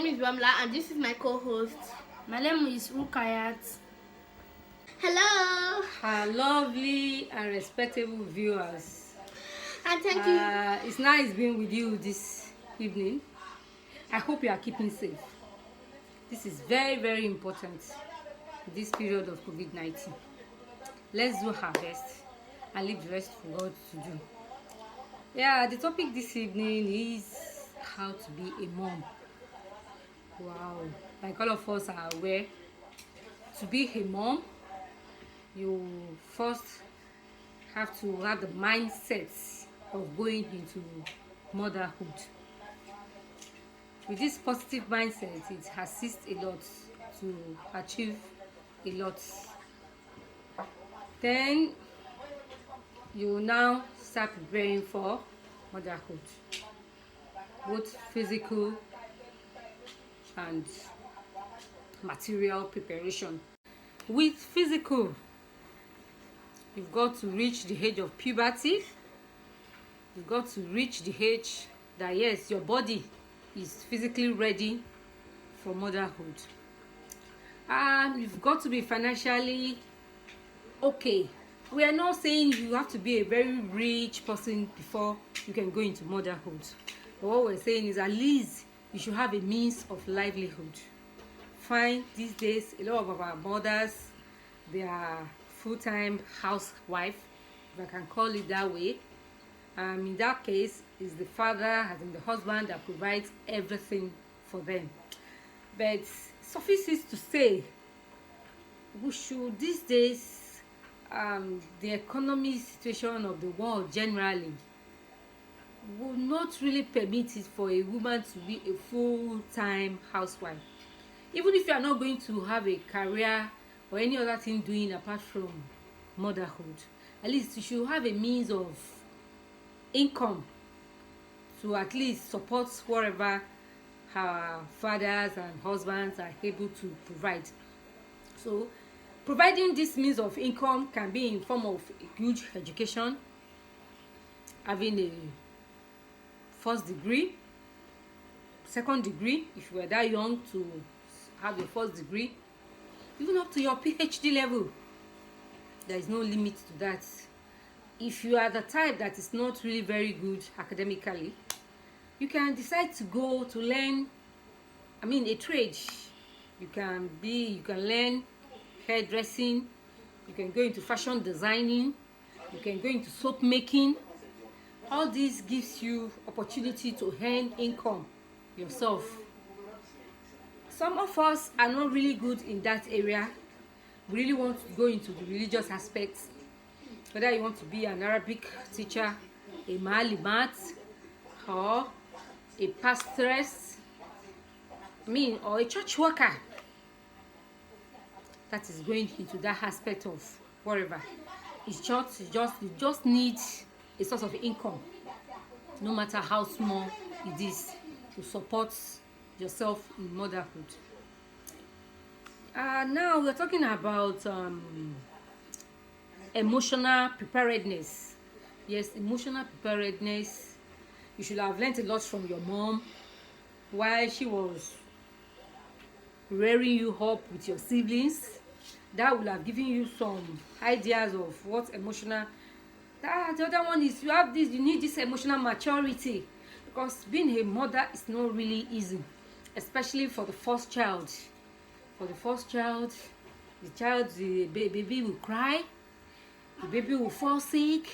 name is Ramla and this is my co-host. My name is Rukayat. Hello. Our lovely and respectable viewers. And thank you. It's nice being with you this evening. I hope you are keeping safe. This is very, very important in this period of COVID-19. Let's do our best and leave the rest for God to do. Yeah, the topic this evening is how to be a mom. Wow, like all of us are aware, to be a mom, you first have to have the mindset of going into motherhood. With this positive mindset, it assists a lot to achieve a lot. Then you now start preparing for motherhood, both physical and material preparation. With physical, you've got to reach the age of puberty. You've got to reach the age that yes, your body is physically ready for motherhood. You've got to be financially okay. We are not saying you have to be a very rich person before you can go into motherhood. But what we're saying is at least you should have a means of livelihood. Fine, these days a lot of our mothers, they are full-time housewife, if I can call it that way. In that case, it's the father, as in the husband, that provides everything for them. But suffices to say, we should these days, the economy situation of the world generally will not really permit it for a woman to be a full-time housewife. Even if you are not going to have a career or any other thing doing apart from motherhood, at least you should have a means of income to at least support whatever her fathers and husbands are able to provide. So providing this means of income can be in form of a huge education, having a first degree, second degree if you were that young to have a first degree, even up to your PhD level. There is no limit to that. If you are the type that is not really very good academically, you can decide to go to learn a trade. You can learn hairdressing, you can go into fashion designing, you can go into soap making. All this gives you opportunity to earn income yourself. Some of us are not really good in that area. We really want to go into the religious aspects, whether you want to be an Arabic teacher, a malimat, or a pastoress, or a church worker that is going into that aspect of whatever. You just need a source of income, no matter how small it is, to support yourself in motherhood. Now we're talking about emotional preparedness. Yes, emotional preparedness. You should have learned a lot from your mom while she was rearing you up with your siblings. That will have given you some ideas of what emotional. The other one is you need this emotional maturity, because being a mother is not really easy, especially for the first child. For the first child, the baby will cry, the baby will fall sick,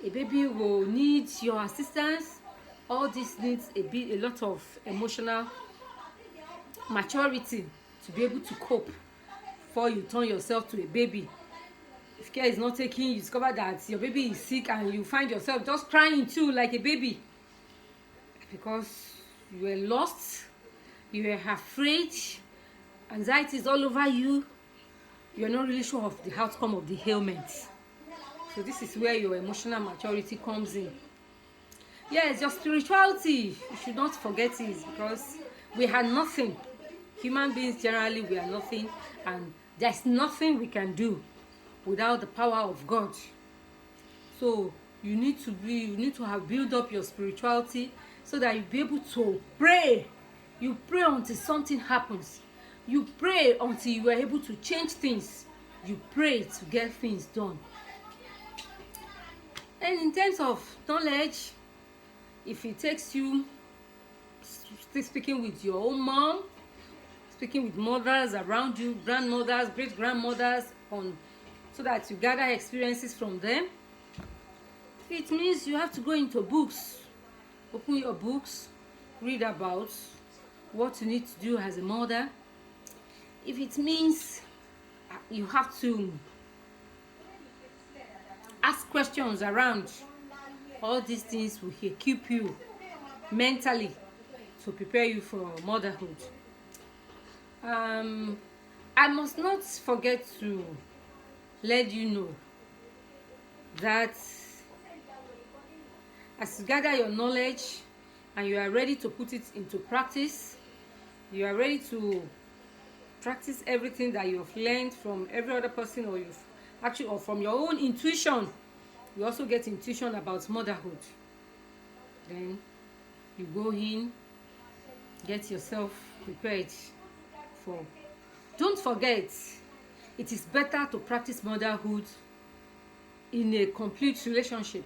a baby will need your assistance. All this needs a lot of emotional maturity to be able to cope before you turn yourself to a baby. If care is not taken, you discover that your baby is sick and you find yourself just crying too like a baby, because you were lost, you were afraid, anxiety is all over you, you're not really sure of the outcome of the ailment. So this is where your emotional maturity comes in. Yes, your spirituality, you should not forget it, because we are nothing. Human beings generally, we are nothing, and there's nothing we can do without the power of God. So you need to have built up your spirituality so that you'll be able to pray You pray until something happens. You pray until you are able to change things. You pray to get things done. And in terms of knowledge, if it takes you speaking with your own mom, speaking with mothers around you, grandmothers, great-grandmothers, so that you gather experiences from them. It means you have to go into books, open your books, read about what you need to do as a mother. If it means you have to ask questions around, all these things will equip you mentally to prepare you for motherhood. I must not forget to let you know that as you gather your knowledge and you are ready to put it into practice, you are ready to practice everything that you have learned from every other person, or you've actually, or from your own intuition. You also get intuition about motherhood. Then you go in, get yourself prepared for. Don't forget, it is better to practice motherhood in a complete relationship